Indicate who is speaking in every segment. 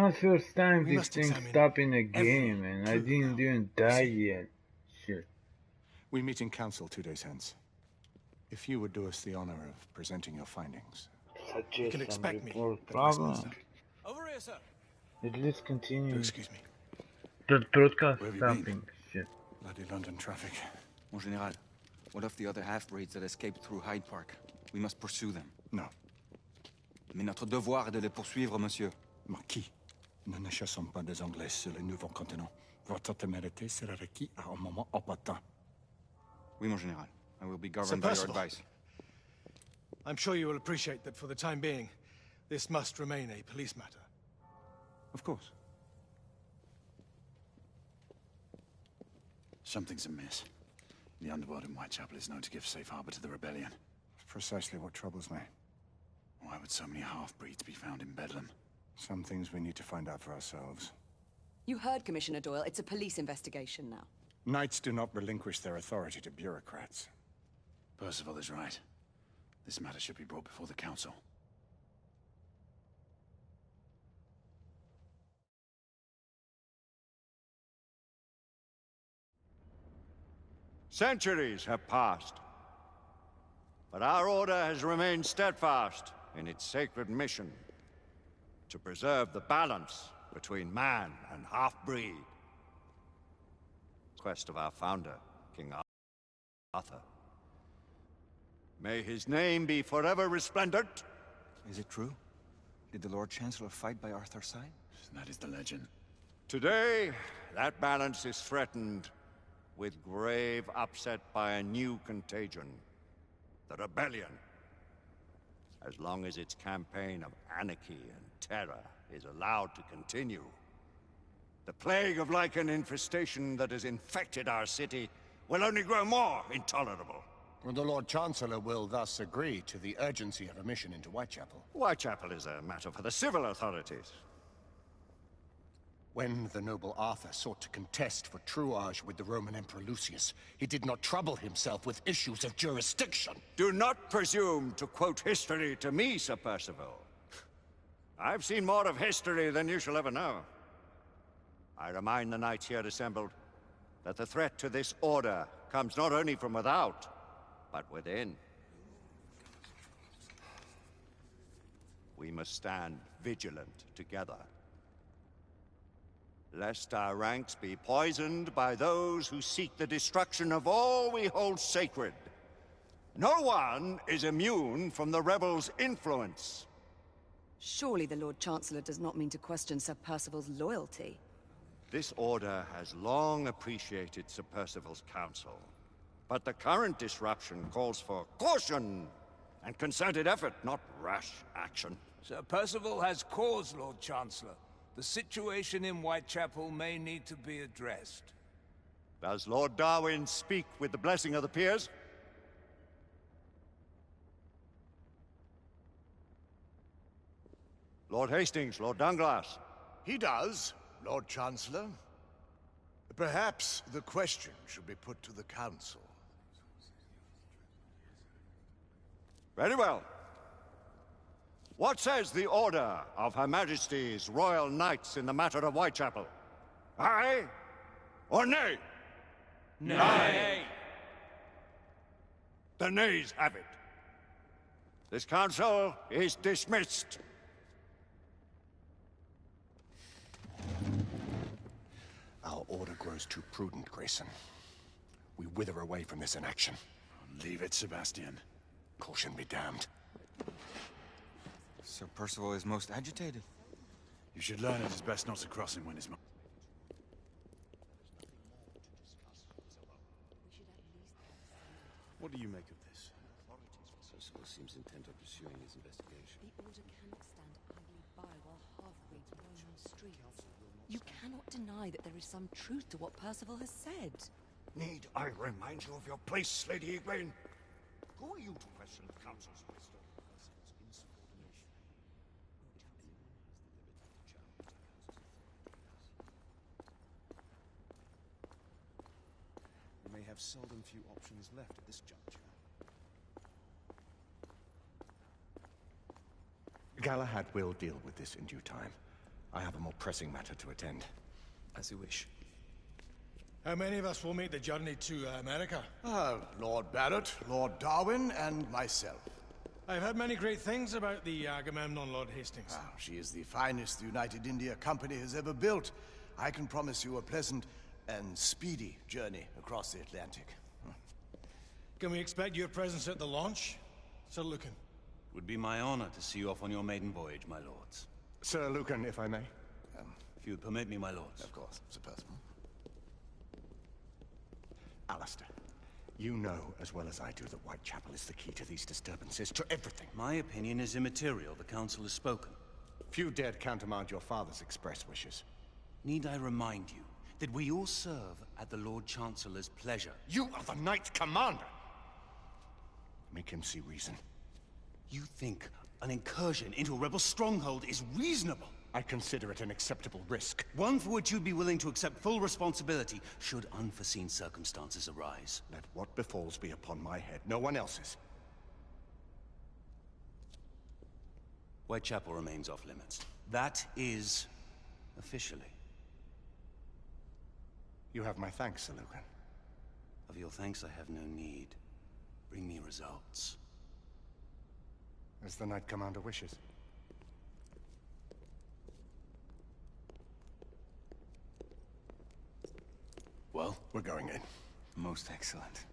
Speaker 1: my first time
Speaker 2: We
Speaker 1: this
Speaker 2: must
Speaker 1: thing
Speaker 2: examine
Speaker 1: stopped in a
Speaker 2: every
Speaker 1: game and I
Speaker 2: clue
Speaker 1: didn't
Speaker 2: now.
Speaker 1: even die
Speaker 2: See?
Speaker 1: yet. Shit.
Speaker 2: We meet in council 2 days hence. If you would do us the honor of presenting your findings. You can
Speaker 1: Suggest some
Speaker 2: expect me
Speaker 1: report
Speaker 2: at
Speaker 1: problem.
Speaker 2: Westminster.
Speaker 3: Over here, sir.
Speaker 1: Let's continue.
Speaker 2: Excuse me.
Speaker 1: The broadcast
Speaker 2: Where have you been?
Speaker 1: stopping. Shit.
Speaker 2: Bloody London traffic.
Speaker 4: Mon Général, what of the other half-breeds that escaped through Hyde Park? We must pursue them.
Speaker 2: No.
Speaker 4: Mais notre devoir est de les poursuivre, monsieur.
Speaker 2: Marquis, nous ne chassons pas des Anglais sur le nouveau continent. Votre témérité sera requis à un moment opportun.
Speaker 4: Oui, mon Général. I will be governed by your advice.
Speaker 3: I'm sure you will appreciate that for the time being, this must remain a police matter.
Speaker 4: Of course.
Speaker 5: Something's amiss. The underworld in Whitechapel is known to give safe harbor to the rebellion.
Speaker 2: Precisely what troubles me.
Speaker 5: Why would so many half-breeds be found in Bedlam?
Speaker 2: Some things we need to find out for ourselves.
Speaker 6: You heard, Commissioner Doyle. It's a police investigation now.
Speaker 2: Knights do not relinquish their authority to bureaucrats.
Speaker 5: Percival is right. This matter should be brought before the council.
Speaker 7: Centuries have passed, but our order has remained steadfast in its sacred mission to preserve the balance between man and half-breed. Quest of our founder, King Arthur. May his name be forever resplendent.
Speaker 4: Is it true? Did the Lord Chancellor fight by Arthur's side?
Speaker 5: That is the legend.
Speaker 7: Today, that balance is threatened with grave upset by a new contagion, the rebellion. As long as its campaign of anarchy and terror is allowed to continue, the plague of lichen infestation that has infected our city will only grow more intolerable.
Speaker 8: Well, the Lord Chancellor will thus agree to the urgency of a mission into Whitechapel.
Speaker 7: Whitechapel is a matter for the civil authorities.
Speaker 8: When the noble Arthur sought to contest for truage with the Roman Emperor Lucius, he did not trouble himself with issues of jurisdiction.
Speaker 7: Do not presume to quote history to me, Sir Percival. I've seen more of history than you shall ever know. I remind the knights here assembled that the threat to this order comes not only from without, but within. We must stand vigilant together, lest our ranks be poisoned by those who seek the destruction of all we hold sacred. No one is immune from the rebels' influence.
Speaker 6: Surely the Lord Chancellor does not mean to question Sir Percival's loyalty.
Speaker 7: This order has long appreciated Sir Percival's counsel, but the current disruption calls for caution and concerted effort, not rash action.
Speaker 9: Sir Percival has cause, Lord Chancellor. The situation in Whitechapel may need to be addressed.
Speaker 7: Does Lord Darwin speak with the blessing of the peers? Lord Hastings, Lord Dunglass.
Speaker 10: He does, Lord Chancellor. Perhaps the question should be put to the Council.
Speaker 7: Very well. What says the Order of Her Majesty's Royal Knights in the matter of Whitechapel? Aye or nay?
Speaker 9: Nay.
Speaker 7: The nays have it. This council is dismissed.
Speaker 8: Our order grows too prudent, Grayson. We wither away from this inaction.
Speaker 5: Leave it, Sebastian.
Speaker 8: Caution be damned.
Speaker 4: Sir Percival is most agitated.
Speaker 5: You should learn it is best not to cross him when his...
Speaker 3: What do you make of this?
Speaker 4: Percival seems intent on pursuing his investigation.
Speaker 6: The order cannot stand idly by while half-breeds roam on streets. You cannot deny that there is some truth to what Percival has said.
Speaker 7: Need I remind you of your place, Lady Egwene? Who are you to question the Council's wisdom?
Speaker 3: We may have seldom few options left at this juncture.
Speaker 8: Galahad will deal with this in due time. I have a more pressing matter to attend.
Speaker 11: As you wish.
Speaker 3: How many of us will make the journey to America?
Speaker 10: Lord Barrett, Lord Darwin, and myself.
Speaker 3: I've heard many great things about the Agamemnon, Lord Hastings.
Speaker 10: She is the finest the United India Company has ever built. I can promise you a pleasant and speedy journey across the Atlantic.
Speaker 3: Can we expect your presence at the launch, Sir Lucan?
Speaker 12: It would be my honor to see you off on your maiden voyage, my lords.
Speaker 8: Sir Lucan, if I may.
Speaker 12: If you would permit me, my lords.
Speaker 10: Of course, Sir Percival.
Speaker 8: Alistair, you know as well as I do that Whitechapel is the key to these disturbances, to everything.
Speaker 12: My opinion is immaterial. The council has spoken.
Speaker 8: Few dared countermand your father's express wishes.
Speaker 12: Need I remind you that we all serve at the Lord Chancellor's pleasure?
Speaker 8: You are the Knight Commander! Make him see reason.
Speaker 12: You think an incursion into a rebel stronghold is reasonable?
Speaker 8: I consider it an acceptable risk.
Speaker 12: One for which you'd be willing to accept full responsibility should unforeseen circumstances arise.
Speaker 8: Let what befalls be upon my head, no one else's.
Speaker 12: Whitechapel remains off limits. That is officially.
Speaker 8: You have my thanks, Sir Lucan.
Speaker 12: Of your thanks I have no need. Bring me results.
Speaker 8: As the Knight Commander wishes. Well, we're going in.
Speaker 4: Most excellent.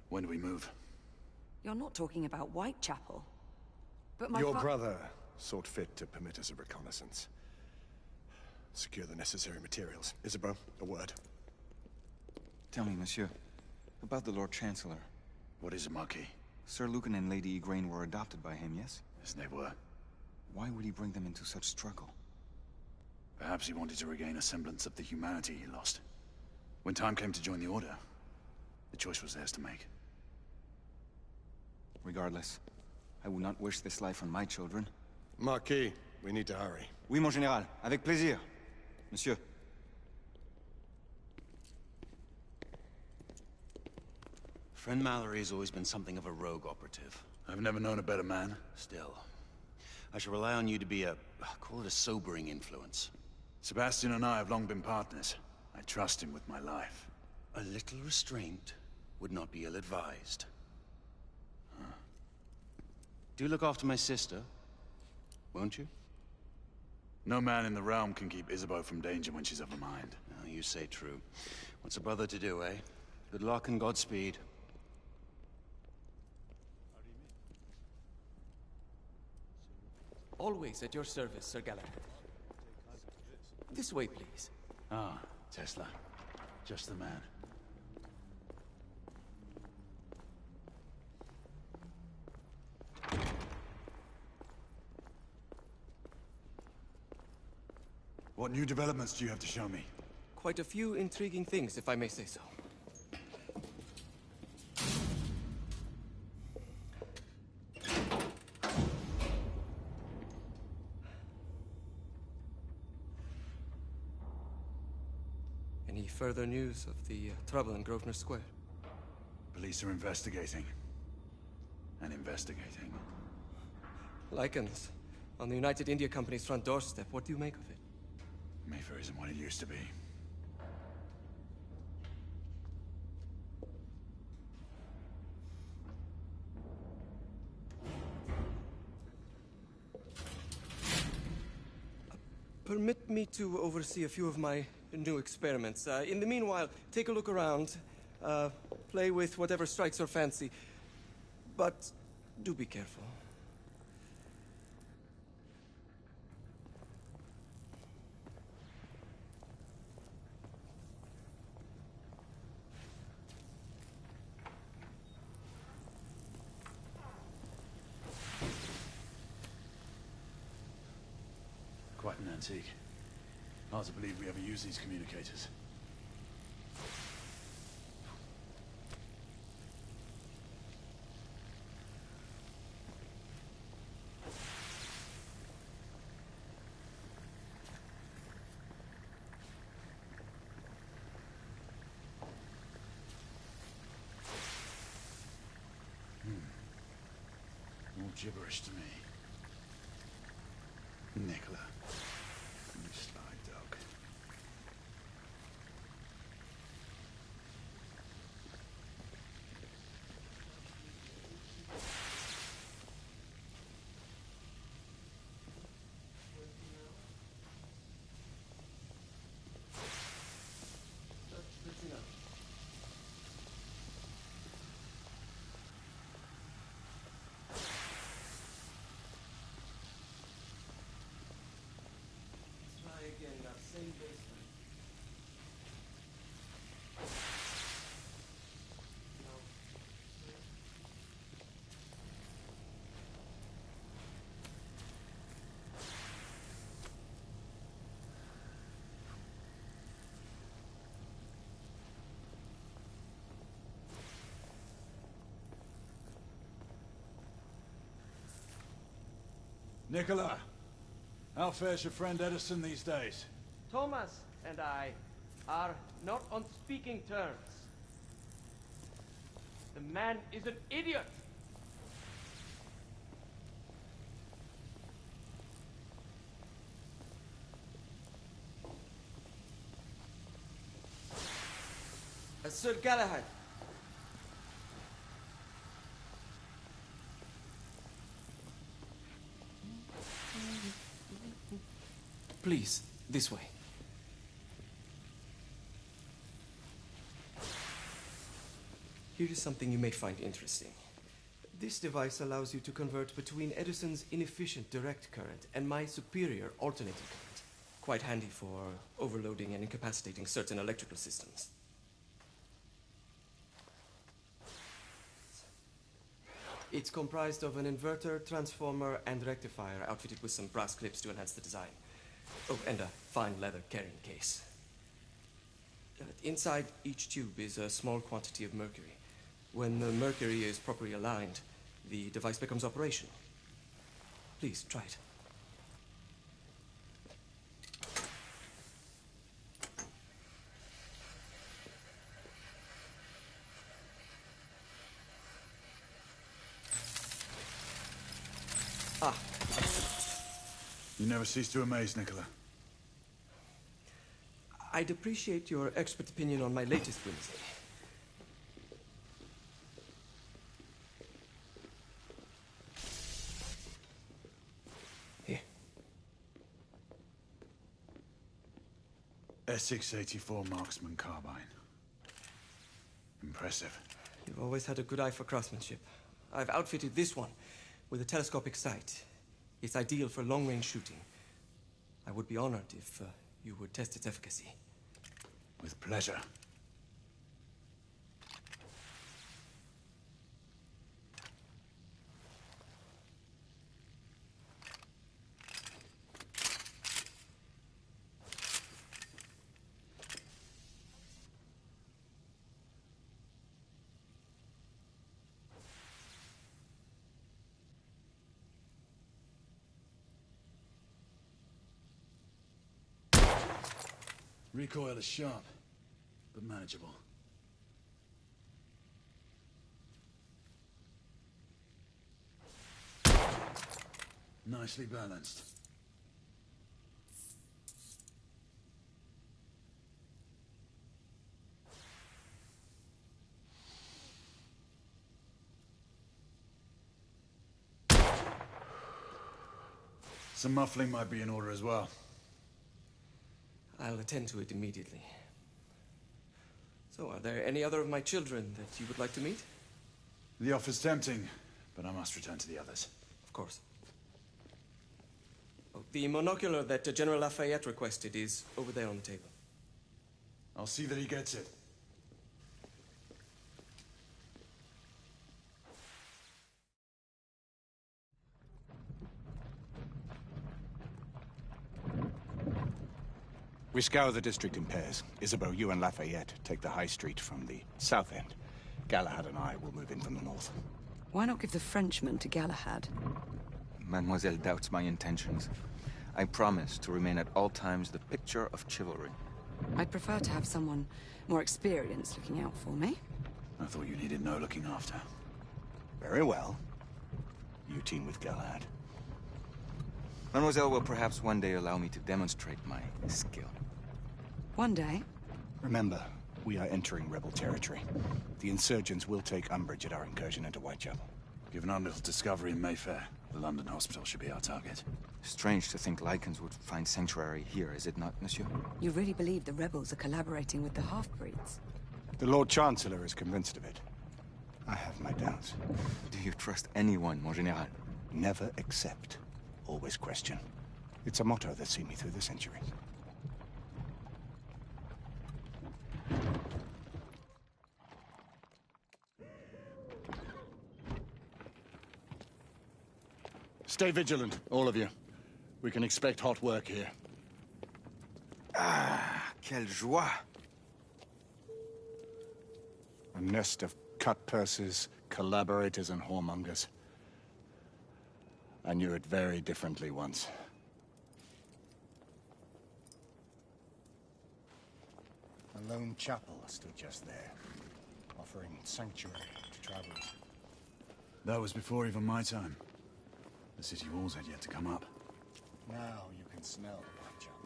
Speaker 5: When do we move?
Speaker 6: You're not talking about Whitechapel. But my
Speaker 8: Your brother sought fit to permit us a reconnaissance. Secure the necessary materials. Isabeau, a word.
Speaker 4: Tell me, monsieur, about the Lord Chancellor.
Speaker 5: What is it, Marquis?
Speaker 4: Sir Lucan and Lady Igraine were adopted by him, yes?
Speaker 5: Yes, they were.
Speaker 4: Why would he bring them into such struggle?
Speaker 5: Perhaps he wanted to regain a semblance of the humanity he lost. When time came to join the Order, the choice was theirs to make.
Speaker 4: Regardless, I would not wish this life on my children.
Speaker 8: Marquis, we need to hurry.
Speaker 4: Oui, mon général. Avec plaisir. Monsieur.
Speaker 12: Friend Mallory has always been something of a rogue operative.
Speaker 5: I've never known a better man.
Speaker 12: Still, I shall rely on you to be call it a sobering influence.
Speaker 5: Sebastian and I have long been partners. I trust him with my life.
Speaker 12: A little restraint would not be ill-advised. Do look after my sister, won't you?
Speaker 5: No man in the realm can keep Isabeau from danger when she's of a mind.
Speaker 12: Oh, you say true. What's a brother to do, eh? Good luck and Godspeed.
Speaker 11: Always at your service, Sir Galahad. This way, please.
Speaker 5: Ah, Tesla. Just the man. What new developments do you have to show me?
Speaker 11: Quite a few intriguing things, if I may say so. Any further news of the trouble in Grosvenor Square?
Speaker 5: Police are investigating. And investigating.
Speaker 11: Lycans, on the United India Company's front doorstep. What do you make of it?
Speaker 5: Mayfair isn't what it used to be.
Speaker 11: Permit me to oversee a few of my new experiments. In the meanwhile, take a look around. Play with whatever strikes your fancy. But do be careful.
Speaker 5: Quite an antique. Hard to believe we ever use these communicators. All gibberish to me. Nicola, you sly dog.
Speaker 11: Same basement.
Speaker 5: Nicola, how fares your friend Edison these days?
Speaker 11: Thomas and I are not on speaking terms. The man is an idiot. Sir Galahad. Please, this way. Here is something you may find interesting. This device allows you to convert between Edison's inefficient direct current and my superior alternating current. Quite handy for overloading and incapacitating certain electrical systems. It's comprised of an inverter, transformer, and rectifier outfitted with some brass clips to enhance the design. Oh, and a fine leather carrying case. Inside each tube is a small quantity of mercury. When the mercury is properly aligned, the device becomes operational. Please, try it. Ah.
Speaker 5: You never cease to amaze, Nicola.
Speaker 11: I'd appreciate your expert opinion on my latest whimsy. Here.
Speaker 5: S684 Marksman Carbine. Impressive.
Speaker 11: You've always had a good eye for craftsmanship. I've outfitted this one with a telescopic sight. It's ideal for long-range shooting. I would be honored if you would test its efficacy.
Speaker 5: With pleasure. Recoil is sharp, but manageable. Nicely balanced. Some muffling might be in order as well.
Speaker 11: I'll attend to it immediately. So, are there any other of my children that you would like to meet?
Speaker 5: The offer's tempting, but I must return to the others.
Speaker 11: Of course. Oh, the monocular that General Lafayette requested is over there on the table.
Speaker 5: I'll see that he gets it.
Speaker 2: We scour the district in pairs. Isabeau, you and Lafayette take the high street from the south end. Galahad and I will move in from the north.
Speaker 6: Why not give the Frenchman to Galahad?
Speaker 4: Mademoiselle doubts my intentions. I promise to remain at all times the picture of chivalry.
Speaker 6: I'd prefer to have someone more experienced looking out for me.
Speaker 5: I thought you needed no looking after.
Speaker 2: Very well. You team with Galahad.
Speaker 4: Mademoiselle will perhaps one day allow me to demonstrate my skill.
Speaker 6: One day?
Speaker 2: Remember, we are entering rebel territory. The insurgents will take umbrage at our incursion into Whitechapel.
Speaker 5: Given our little discovery in Mayfair, the London hospital should be our target.
Speaker 4: Strange to think Lycans would find sanctuary here, is it not, monsieur?
Speaker 6: You really believe the rebels are collaborating with the half-breeds?
Speaker 2: The Lord Chancellor is convinced of it. I have my doubts.
Speaker 4: Do you trust anyone, mon général?
Speaker 2: Never accept. Always question. It's a motto that's seen me through the centuries. Stay vigilant, all of you. We can expect hot work here.
Speaker 4: Ah, quelle joie!
Speaker 2: A nest of cut-purses, collaborators, and whoremongers. I knew it very differently once. A lone chapel stood just there, offering sanctuary to travelers.
Speaker 5: That was before even my time. The city walls had yet to come up.
Speaker 2: Now you can smell the Whitechapel.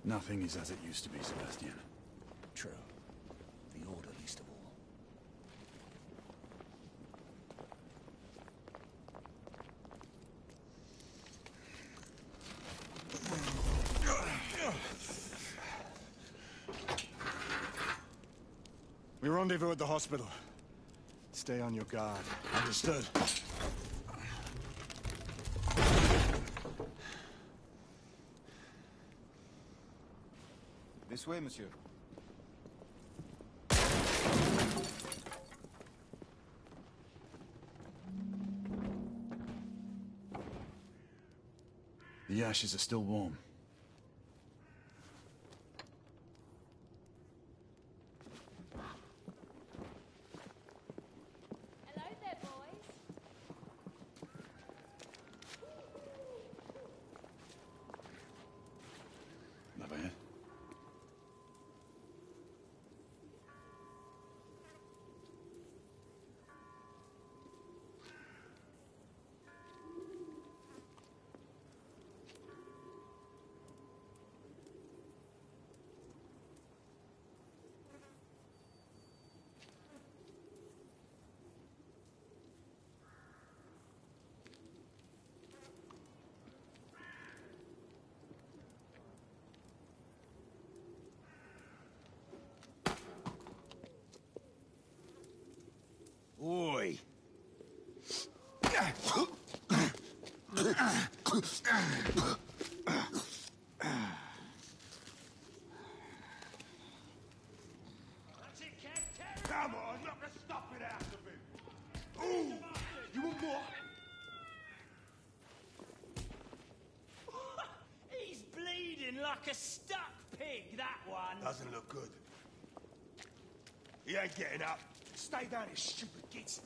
Speaker 5: Nothing is as it used to be, Sebastian.
Speaker 2: True. The Order least of all. We rendezvous at the hospital. Stay on your guard.
Speaker 3: Understood.
Speaker 4: This way, monsieur.
Speaker 5: The ashes are still warm.
Speaker 13: Hello there, boys.
Speaker 5: Lafayette.
Speaker 7: Oi! Come on, knock the stuffing out of him! Ooh! You want more?
Speaker 14: He's bleeding like a stuck pig, that one.
Speaker 10: Doesn't look good. He ain't getting up. Stay down, you stupid gits.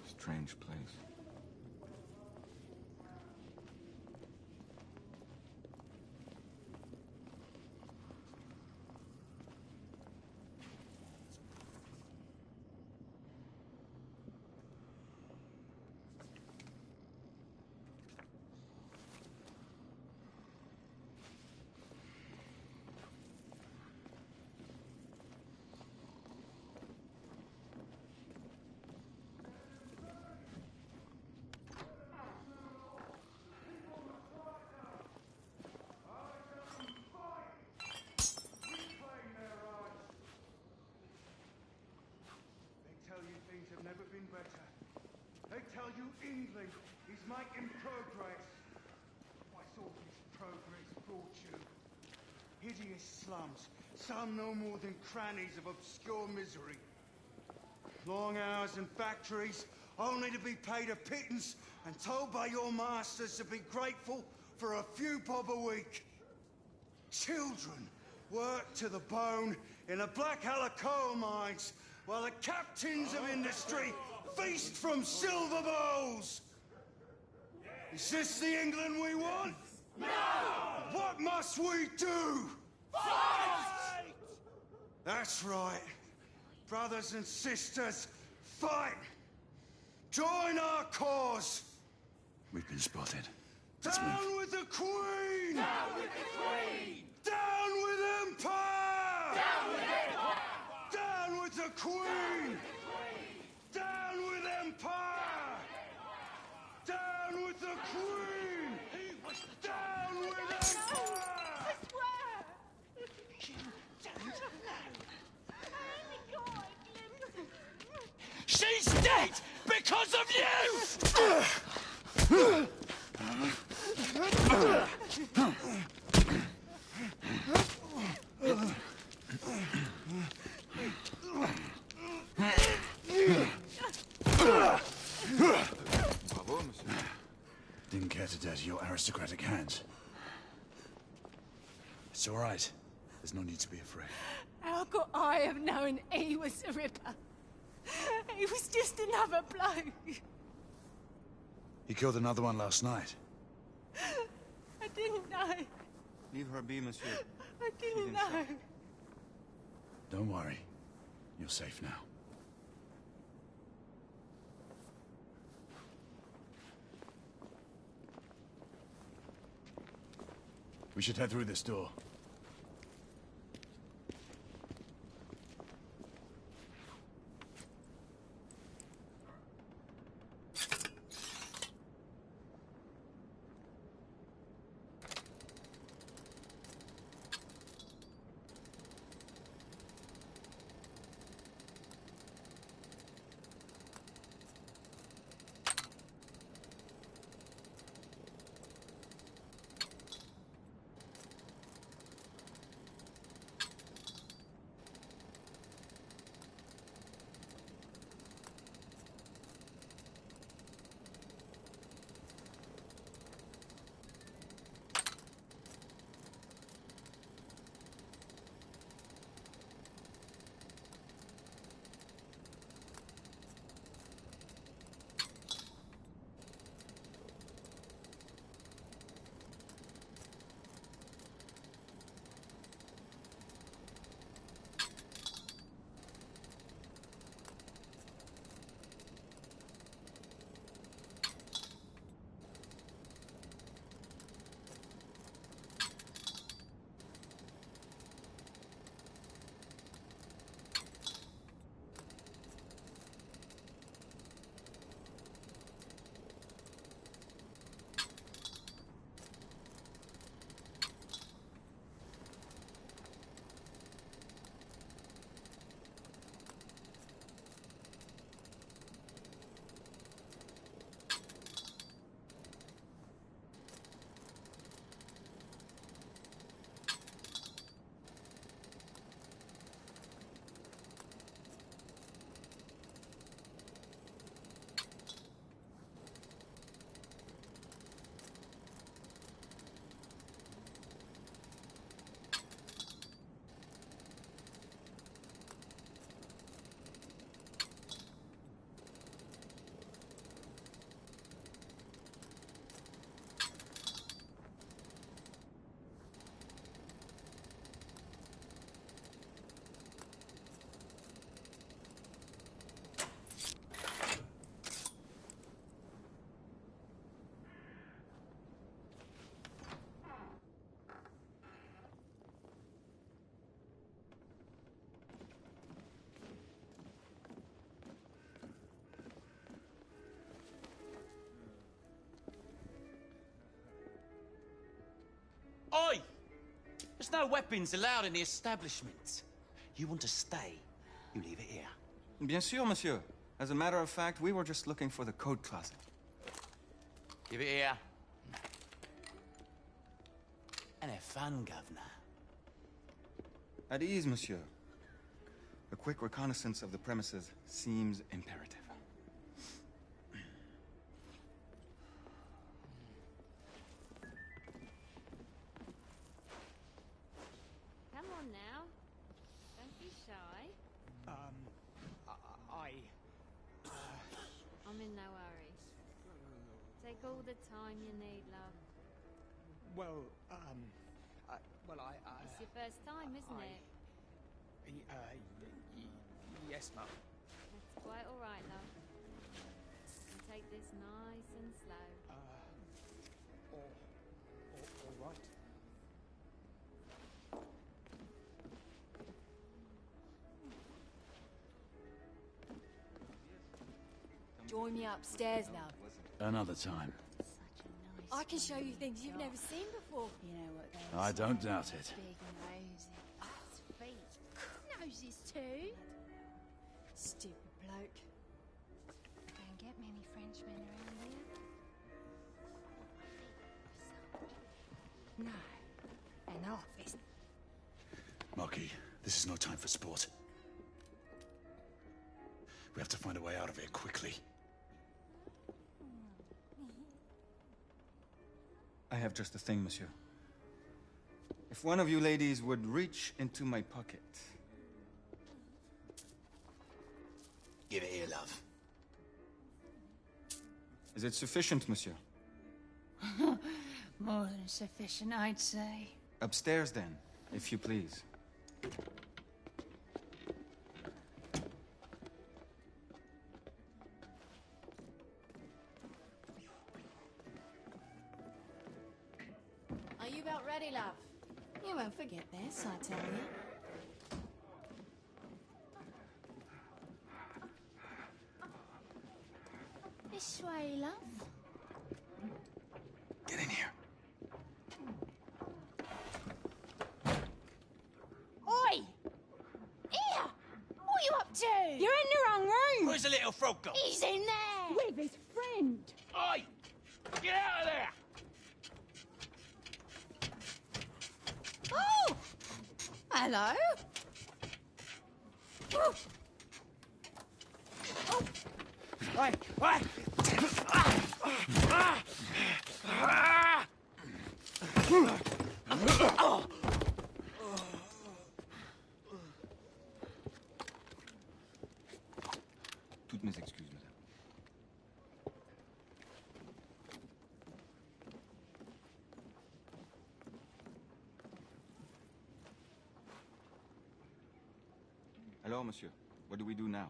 Speaker 4: Strange place.
Speaker 15: Never been better. They tell you England is making progress. What's all this progress brought you? Hideous slums, some no more than crannies of obscure misery. Long hours in factories, only to be paid a pittance and told by your masters to be grateful for a few bob a week. Children work to the bone in the Blackhallow coal mines, while the captains of industry feast from silver bowls.
Speaker 10: Is this the England we want? No! What must we do? Fight! That's right. Brothers and sisters, fight! Join our cause!
Speaker 5: We've been spotted. Let's
Speaker 10: Down
Speaker 5: move.
Speaker 10: with the Queen!
Speaker 14: Down with the Queen!
Speaker 10: Down with Empire!
Speaker 14: Down with Empire!
Speaker 10: Down with the Queen! Down with Empire! Down with the Queen! Down with Empire!
Speaker 14: I swear! She's dead because of you!
Speaker 4: Bravo, monsieur.
Speaker 5: Didn't care to dirty your aristocratic hands. It's all right. There's no need to be afraid.
Speaker 16: How could I have known he was a ripper? He was just another bloke.
Speaker 5: He killed another one last night.
Speaker 16: I didn't know.
Speaker 4: Leave her be, monsieur.
Speaker 16: I didn't know.
Speaker 5: Don't worry. You're safe now. We should head through this door.
Speaker 12: Oi! There's no weapons allowed in the establishment. You want to stay, you leave it here.
Speaker 4: Bien sûr, monsieur. As a matter of fact, we were just looking for the coat closet.
Speaker 12: Give it here. And have fun, Governor.
Speaker 4: At ease, monsieur. A quick reconnaissance of the premises seems imperative.
Speaker 13: Come on now. Don't be shy. I'm in no hurry. Take all the time you need, love.
Speaker 17: Well,
Speaker 13: It's your first time, isn't it?
Speaker 17: Yes, Mum.
Speaker 13: That's quite all right, love. You can take this nice and slow.
Speaker 17: All right.
Speaker 6: Join me upstairs, love.
Speaker 5: Another time.
Speaker 6: I can show you things you've never seen before.
Speaker 13: You know what they
Speaker 5: I don't doubt it.
Speaker 13: Big noses. Feet. Noses too.
Speaker 6: Stupid bloke.
Speaker 13: Don't get many Frenchmen around here.
Speaker 6: No. An office.
Speaker 5: Marquis, this is no time for sport. We have to find a way out of here quickly.
Speaker 4: I have just the thing, monsieur. If one of you ladies would reach into my pocket.
Speaker 12: Give it here, love.
Speaker 4: Is it sufficient, monsieur?
Speaker 16: More than sufficient, I'd say.
Speaker 4: Upstairs, then, if you please.
Speaker 6: Are you about ready, love? You won't forget this, I tell you.
Speaker 16: This way, love.
Speaker 4: Get in here.
Speaker 16: Oi! Here! What are you up to? You're in the wrong room!
Speaker 12: Where's the little frog gone?
Speaker 16: He's in there! With his friend!
Speaker 12: Oi! Get out of there!
Speaker 16: Oh! Hello? Oh. Oh.
Speaker 12: Oi! Oi!
Speaker 4: Toutes mes excuses, madame. Alors, monsieur, what do we do now?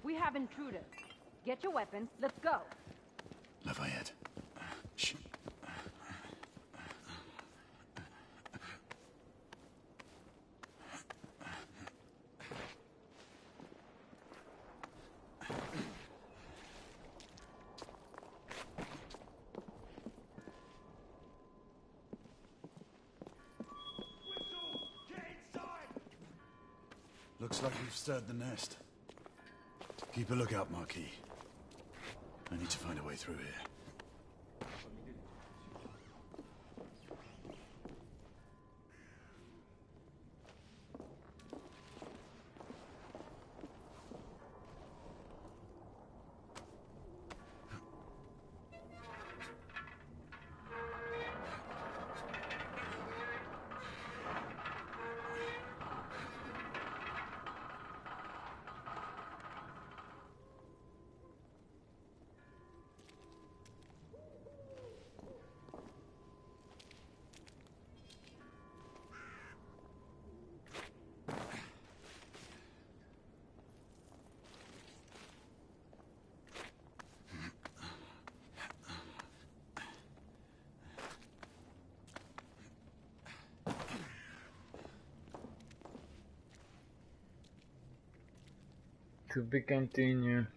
Speaker 18: We have intruders. Get your weapons. Let's go.
Speaker 5: Lafayette. Shh. Looks like we've stirred the nest. Keep a lookout, Marquis. I need to find a way through here.
Speaker 1: To be continued.